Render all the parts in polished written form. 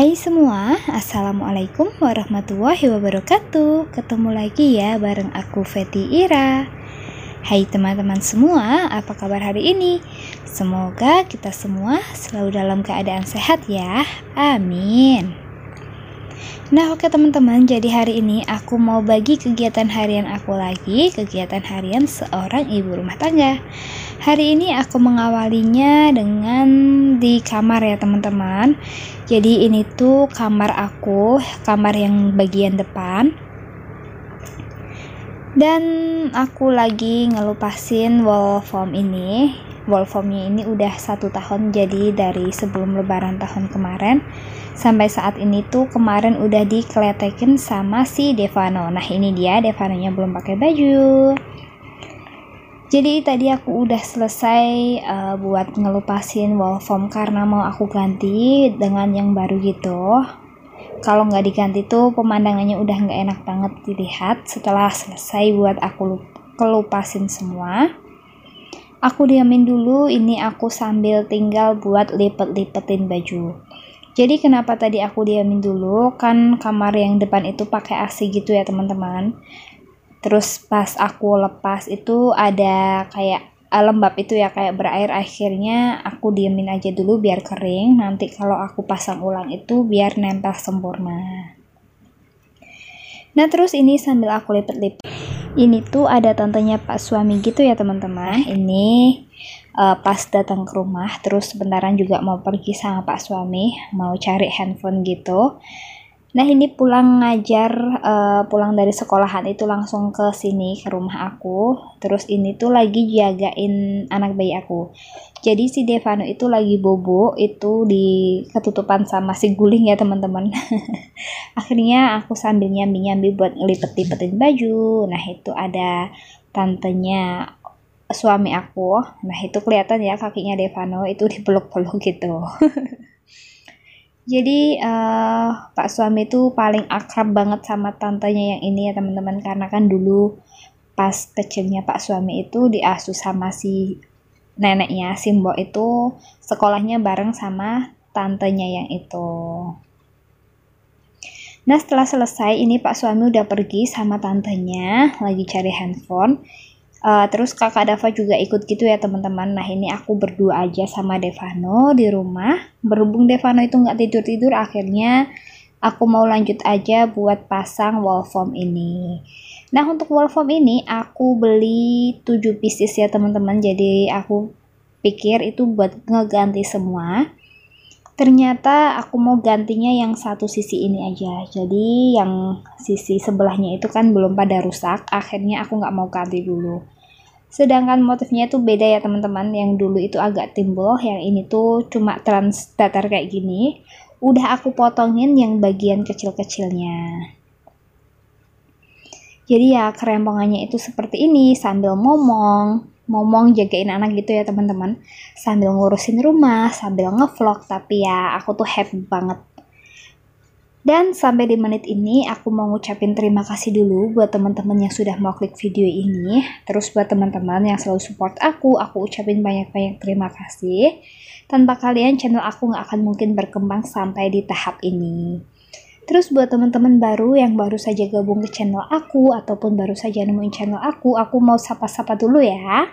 Hai semua, Assalamualaikum warahmatullahi wabarakatuh. Ketemu lagi ya bareng aku Feti Ira. Hai teman-teman semua, apa kabar hari ini? Semoga kita semua selalu dalam keadaan sehat ya, amin. Nah oke teman-teman, jadi hari ini aku mau bagi kegiatan harian aku lagi, kegiatan harian seorang ibu rumah tangga. Hari ini aku mengawalinya dengan di kamar ya teman-teman. Jadi ini tuh kamar aku, kamar yang bagian depan. Dan aku lagi ngelupasin wall foam ini. Wall foamnya ini udah 1 tahun, jadi dari sebelum lebaran tahun kemarin sampai saat ini tuh kemarin udah dikeletekin sama si Devano. Nah ini dia, Devanonya belum pakai baju. Jadi tadi aku udah selesai buat ngelupasin wall foam karena mau aku ganti dengan yang baru gitu. Kalau nggak diganti tuh pemandangannya udah nggak enak banget dilihat. Setelah selesai buat aku kelupasin semua, aku diamin dulu. Ini aku sambil tinggal buat lipet-lipetin baju. Jadi kenapa tadi aku diamin dulu? Kan kamar yang depan itu pakai AC gitu ya teman-teman. Terus pas aku lepas itu ada kayak lembab itu ya, kayak berair, akhirnya aku diemin aja dulu biar kering. Nanti kalau aku pasang ulang itu biar nempel sempurna. Nah terus ini sambil aku lipet-lipet, ini tuh ada tantenya Pak suami gitu ya teman-teman. Ini pas datang ke rumah, terus sebentaran juga mau pergi sama Pak suami, mau cari handphone gitu. Nah ini pulang ngajar, pulang dari sekolahan itu langsung ke sini, ke rumah aku. Terus ini tuh lagi jagain anak bayi aku. Jadi si Devano itu lagi bobo, itu di ketutupan sama si guling ya teman-teman. Akhirnya aku sambil nyambi-nyambi buat ngelipet-lipetin baju. Nah itu ada tantenya suami aku. Nah itu kelihatan ya kakinya Devano itu dipeluk-peluk gitu. Jadi Pak suami itu paling akrab banget sama tantenya yang ini ya teman-teman, karena kan dulu pas kecilnya Pak suami itu diasuh sama si neneknya, si Mbok itu sekolahnya bareng sama tantenya yang itu. Nah setelah selesai ini Pak suami udah pergi sama tantenya lagi cari handphone. Terus kakak Dava juga ikut gitu ya teman-teman. Nah ini aku berdua aja sama Devano di rumah. Berhubung Devano itu nggak tidur-tidur, akhirnya aku mau lanjut aja buat pasang wall foam ini. Nah untuk wall foam ini aku beli 7 pieces ya teman-teman. Jadi aku pikir itu buat ngeganti semua. Ternyata aku mau gantinya yang satu sisi ini aja. Jadi yang sisi sebelahnya itu kan belum pada rusak. Akhirnya aku nggak mau ganti dulu. Sedangkan motifnya itu beda ya teman-teman. Yang dulu itu agak timbul, yang ini tuh cuma trans datar kayak gini. Udah aku potongin yang bagian kecil-kecilnya. Jadi ya kerempongannya itu seperti ini, sambil ngomong jagain anak gitu ya teman-teman. Sambil ngurusin rumah, sambil ngevlog, tapi ya aku tuh happy banget. Dan sampai di menit ini aku mau ngucapin terima kasih dulu buat teman-teman yang sudah mau klik video ini. Terus buat teman-teman yang selalu support aku ucapin banyak-banyak terima kasih. Tanpa kalian channel aku nggak akan mungkin berkembang sampai di tahap ini. Terus buat teman-teman baru yang baru saja gabung ke channel aku ataupun baru saja nemuin channel aku mau sapa-sapa dulu ya.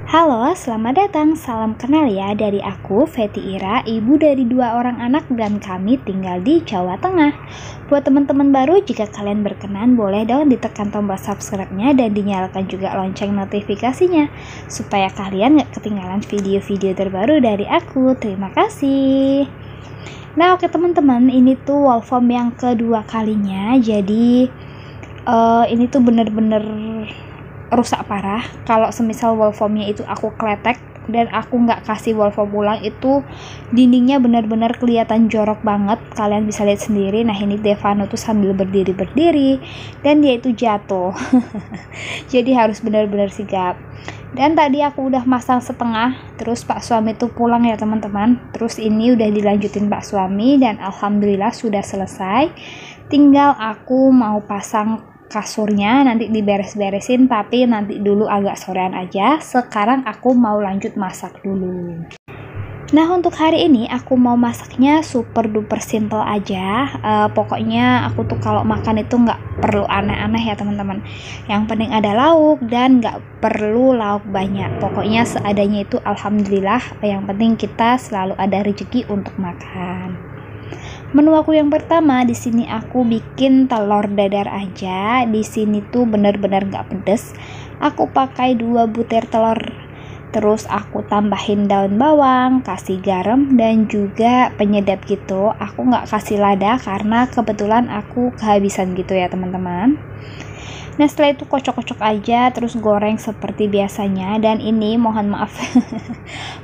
Halo, selamat datang. Salam kenal ya dari aku, Feti Ira, ibu dari 2 orang anak dan kami tinggal di Jawa Tengah. Buat teman-teman baru, jika kalian berkenan, boleh dong ditekan tombol subscribe-nya dan dinyalakan juga lonceng notifikasinya, supaya kalian gak ketinggalan video-video terbaru dari aku. Terima kasih. Nah oke teman-teman, ini tuh wall foam yang kedua kalinya. Jadi ini tuh bener-bener rusak parah. Kalau semisal wall foamnya itu aku kletek dan aku nggak kasih wall foam ulang, itu dindingnya benar-benar kelihatan jorok banget. Kalian bisa lihat sendiri. Nah ini Devano tuh sambil berdiri dan dia itu jatuh. Jadi harus benar-benar sigap. Dan tadi aku udah masang setengah, terus Pak suami tuh pulang ya teman-teman. Terus ini udah dilanjutin Pak suami dan alhamdulillah sudah selesai. Tinggal aku mau pasang kasurnya, nanti diberes-beresin, tapi nanti dulu agak sorean aja. Sekarang aku mau lanjut masak dulu. Nah, untuk hari ini aku mau masaknya super duper simple aja. Pokoknya aku tuh kalau makan itu nggak perlu aneh-aneh ya teman-teman. Yang penting ada lauk dan nggak perlu lauk banyak. Pokoknya seadanya itu alhamdulillah. Yang penting kita selalu ada rezeki untuk makan. Menu aku yang pertama di sini aku bikin telur dadar aja. Di sini tuh bener-bener nggak pedes. Aku pakai 2 butir telur. Terus aku tambahin daun bawang, kasih garam dan juga penyedap gitu. Aku nggak kasih lada karena kebetulan aku kehabisan gitu ya teman-teman. Nah, setelah itu kocok-kocok aja, terus goreng seperti biasanya. Dan ini mohon maaf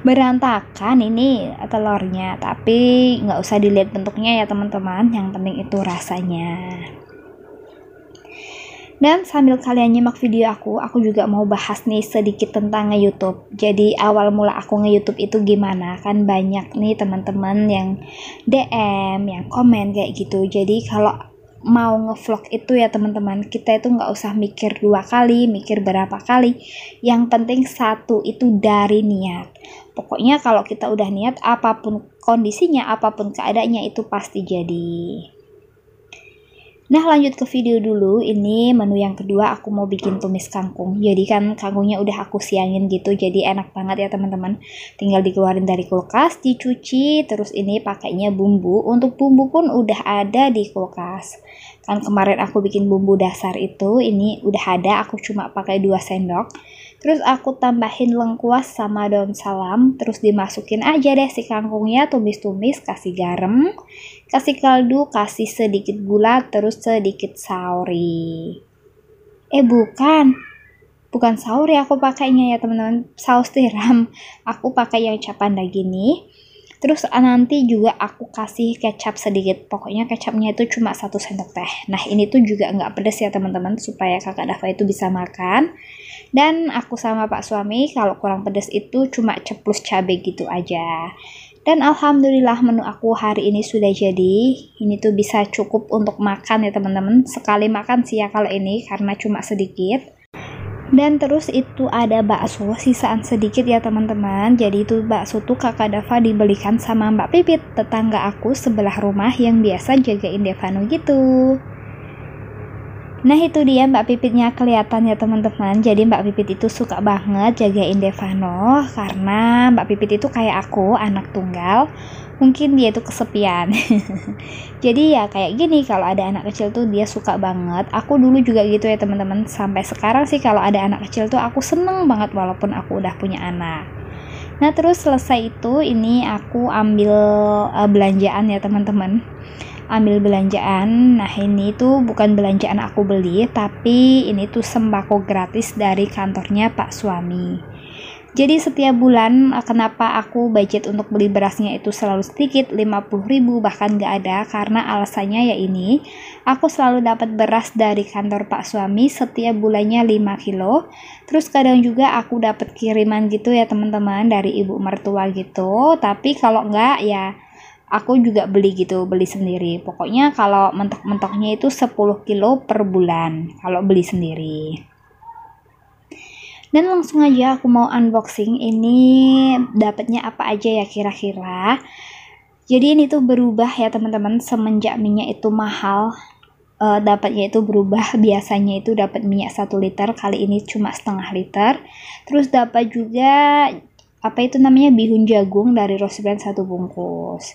berantakan ini telurnya, tapi nggak usah dilihat bentuknya ya teman-teman, yang penting itu rasanya. Dan sambil kalian nyimak video aku juga mau bahas nih sedikit tentang nge-YouTube. Jadi awal mula aku nge-YouTube itu gimana? Kan banyak nih teman-teman yang DM, yang komen kayak gitu. Jadi kalau mau nge-vlog itu ya teman-teman, kita itu nggak usah mikir 2 kali, mikir berapa kali. Yang penting satu itu dari niat. Pokoknya kalau kita udah niat, apapun kondisinya, apapun keadaannya itu pasti jadi. Nah, lanjut ke video dulu. Ini menu yang kedua, aku mau bikin tumis kangkung. Jadi kan kangkungnya udah aku siangin gitu, jadi enak banget ya teman-teman. Tinggal dikeluarin dari kulkas, dicuci, terus ini pakainya bumbu. Untuk bumbu pun udah ada di kulkas. Kan kemarin aku bikin bumbu dasar itu, ini udah ada, aku cuma pakai 2 sendok. Terus aku tambahin lengkuas sama daun salam, terus dimasukin aja deh si kangkungnya, tumis-tumis, kasih garam, kasih kaldu, kasih sedikit gula, terus sedikit sauri. Bukan sauri aku pakainya ya teman-teman, saus tiram. Aku pakai yang capanda gini. Terus nanti juga aku kasih kecap sedikit. Pokoknya kecapnya itu cuma 1 sendok teh. Nah, ini tuh juga nggak pedas ya teman-teman, supaya kakak Dava itu bisa makan. Dan aku sama pak suami kalau kurang pedas itu cuma ceplus cabai gitu aja. Dan alhamdulillah menu aku hari ini sudah jadi. Ini tuh bisa cukup untuk makan ya teman-teman. Sekali makan sih ya kalau ini, karena cuma sedikit. Dan terus itu ada bakso sisaan sedikit ya teman-teman. Jadi itu bakso tuh kakak Dava dibelikan sama Mbak Pipit, tetangga aku sebelah rumah yang biasa jagain Devano gitu. Nah, itu dia Mbak Pipitnya kelihatan ya teman-teman. Jadi Mbak Pipit itu suka banget jagain Devano, karena Mbak Pipit itu kayak aku, anak tunggal. Mungkin dia itu kesepian. Jadi ya kayak gini, kalau ada anak kecil tuh dia suka banget. Aku dulu juga gitu ya teman-teman. Sampai sekarang sih kalau ada anak kecil tuh aku seneng banget walaupun aku udah punya anak. Nah, terus selesai itu ini aku ambil belanjaan ya teman-teman. Ambil belanjaan. Nah, ini tuh bukan belanjaan aku beli, tapi ini tuh sembako gratis dari kantornya pak suami. Jadi setiap bulan kenapa aku budget untuk beli berasnya itu selalu sedikit, 50.000 bahkan gak ada, karena alasannya ya ini, aku selalu dapat beras dari kantor pak suami setiap bulannya 5 kilo. Terus kadang juga aku dapat kiriman gitu ya teman-teman dari ibu mertua gitu. Tapi kalau enggak ya aku juga beli gitu, beli sendiri. Pokoknya kalau mentok-mentoknya itu 10 kilo per bulan kalau beli sendiri. Dan langsung aja aku mau unboxing ini dapatnya apa aja ya kira-kira. Jadi ini tuh berubah ya teman-teman semenjak minyak itu mahal. Dapatnya itu berubah, biasanya itu dapat minyak 1 liter, kali ini cuma setengah liter. Terus dapat juga apa itu namanya bihun jagung dari Rose Brand 1 bungkus.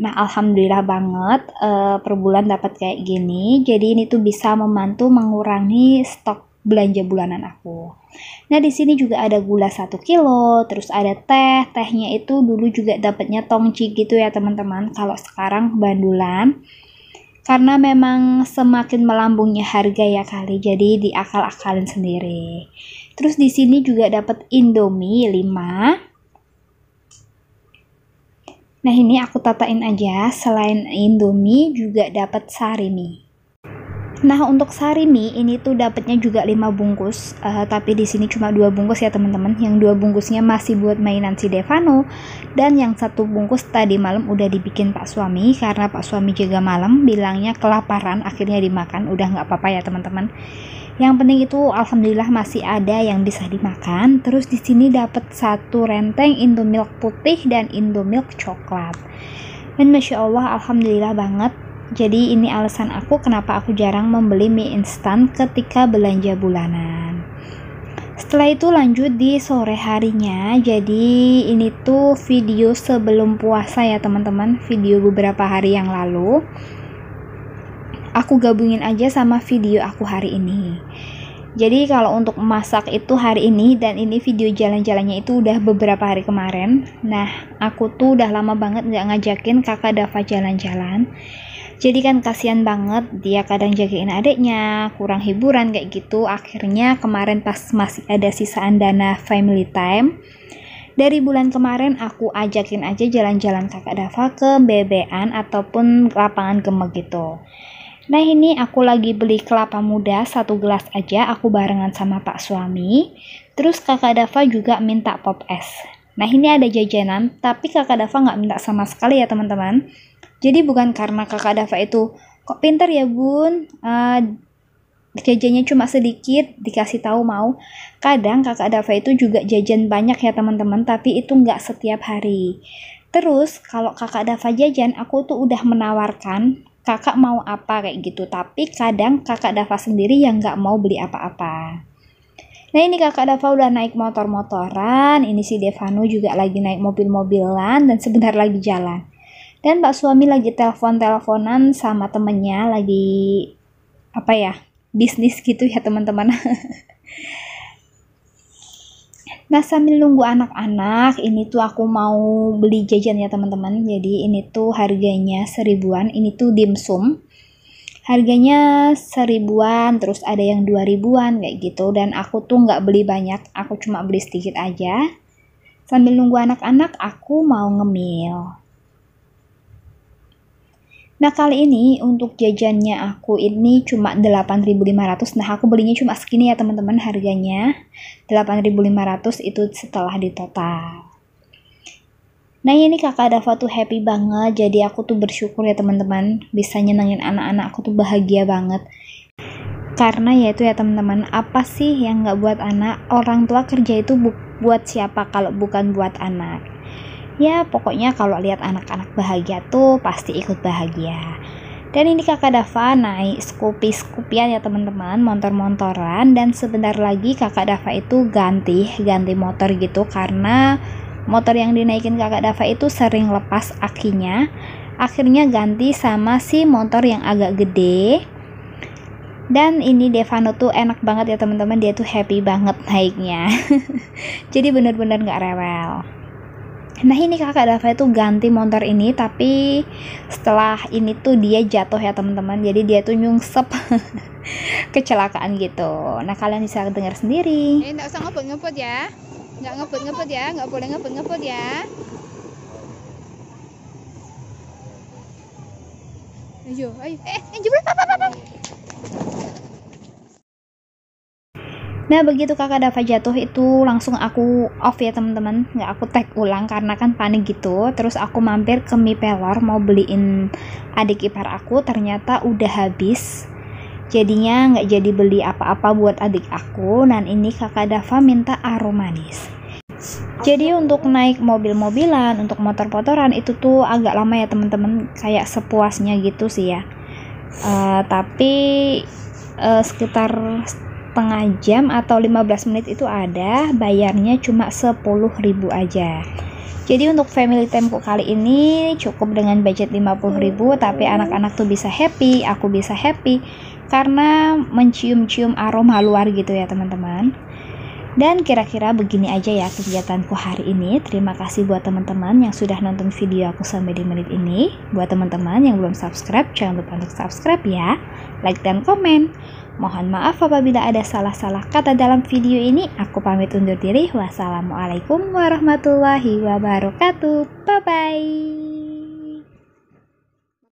Nah, alhamdulillah banget per bulan dapat kayak gini. Jadi ini tuh bisa membantu mengurangi stok belanja bulanan aku. Nah, di sini juga ada gula 1 kilo, terus ada teh. Tehnya itu dulu juga dapatnya tongci gitu ya teman-teman. Kalau sekarang bandulan. Karena memang semakin melambungnya harga ya kali, jadi diakal-akalin sendiri. Terus di sini juga dapat Indomie 5. Nah, ini aku tatain aja. Selain Indomie juga dapat sarimi. Nah, untuk sarimi ini tuh dapatnya juga 5 bungkus, tapi di sini cuma 2 bungkus ya teman-teman. Yang 2 bungkusnya masih buat mainan si Devano, dan yang 1 bungkus tadi malam udah dibikin pak suami, karena pak suami jaga malam bilangnya kelaparan, akhirnya dimakan. Udah nggak apa-apa ya teman-teman. Yang penting itu alhamdulillah masih ada yang bisa dimakan. Terus di sini dapat satu renteng Indomilk putih dan Indomilk coklat. Dan Masya Allah alhamdulillah banget. Jadi ini alasan aku kenapa aku jarang membeli mie instan ketika belanja bulanan. Setelah itu lanjut di sore harinya. Jadi ini tuh video sebelum puasa ya teman-teman, video beberapa hari yang lalu. Aku gabungin aja sama video aku hari ini. Jadi kalau untuk masak itu hari ini, dan ini video jalan-jalannya itu udah beberapa hari kemarin. Nah, aku tuh udah lama banget nggak ngajakin kakak Dava jalan-jalan. Jadi kan kasihan banget, dia kadang jagain adiknya, kurang hiburan kayak gitu. Akhirnya kemarin pas masih ada sisaan dana family time, dari bulan kemarin aku ajakin aja jalan-jalan kakak Dava ke BBan ataupun lapangan gemek gitu. Nah ini aku lagi beli kelapa muda 1 gelas aja, aku barengan sama pak suami. Terus kakak Dava juga minta pop es. Nah ini ada jajanan, tapi kakak Dava nggak minta sama sekali ya teman-teman. Jadi bukan karena kakak Dava itu kok pinter ya bun, jajannya cuma sedikit, dikasih tahu mau. Kadang kakak Dava itu juga jajan banyak ya teman-teman, tapi itu nggak setiap hari. Terus kalau kakak Dava jajan, aku tuh udah menawarkan kakak mau apa kayak gitu, tapi kadang kakak Dava sendiri yang nggak mau beli apa-apa. Nah ini kakak Dava udah naik motor-motoran, ini si Devano juga lagi naik mobil-mobilan dan sebentar lagi jalan. Dan pak suami lagi telepon-teleponan sama temennya, lagi apa ya, bisnis gitu ya teman-teman. Nah sambil nunggu anak-anak, ini tuh aku mau beli jajan ya teman-teman. Jadi ini tuh harganya 1000-an, ini tuh dimsum. Harganya 1000-an, terus ada yang 2000-an kayak gitu. Dan aku tuh nggak beli banyak, aku cuma beli sedikit aja. Sambil nunggu anak-anak, aku mau ngemil. Nah kali ini untuk jajannya aku ini cuma 8.500. Nah aku belinya cuma segini ya teman-teman, harganya 8.500 itu setelah ditotal. Nah ini kakak Dava tuh happy banget, jadi aku tuh bersyukur ya teman-teman, bisa nyenengin anak-anak, aku tuh bahagia banget. Karena ya itu ya teman-teman, apa sih yang nggak buat anak? Orang tua kerja itu buat siapa kalau bukan buat anak? Ya pokoknya kalau lihat anak-anak bahagia tuh pasti ikut bahagia. Dan ini kakak Dava naik Scoopy-Scoopyan ya teman-teman, motor-motoran. Dan sebentar lagi kakak Dava itu ganti motor gitu, karena motor yang dinaikin kakak Dava itu sering lepas akinya. Akhirnya ganti sama si motor yang agak gede. Dan ini Devano tuh enak banget ya teman-teman, dia tuh happy banget naiknya. Jadi bener-bener gak rewel. Nah ini kakak Dava itu ganti motor ini, tapi setelah ini tuh dia jatuh ya teman-teman, jadi dia tuh nyungsep kecelakaan gitu. Nah kalian bisa dengar sendiri. Nggak usah ngebut-ngebut ya, nggak ngebut-ngebut ya, nggak boleh ngebut-ngebut ya. Ayo, jebret apa. Nah begitu kakak Dava jatuh itu langsung aku off ya teman-teman, nggak aku tag ulang karena kan panik gitu. Terus aku mampir ke mie pelor mau beliin adik ipar aku, ternyata udah habis. Jadinya nggak jadi beli apa-apa buat adik aku. Dan ini kakak Dava minta aromanis. Jadi untuk naik mobil-mobilan, untuk motor-motoran itu tuh agak lama ya teman-teman, kayak sepuasnya gitu sih ya. Tapi sekitar setengah jam atau 15 menit itu ada, bayarnya cuma 10.000 aja. Jadi untuk family time kali ini cukup dengan budget 50.000, tapi anak-anak tuh bisa happy, aku bisa happy karena mencium-cium aroma luar gitu ya teman-teman. Dan kira-kira begini aja ya kegiatanku hari ini. Terima kasih buat teman-teman yang sudah nonton video aku sampai di menit ini. Buat teman-teman yang belum subscribe, jangan lupa untuk subscribe ya, like dan komen. Mohon maaf apabila ada salah-salah kata dalam video ini. Aku pamit undur diri. Wassalamualaikum warahmatullahi wabarakatuh. Bye-bye.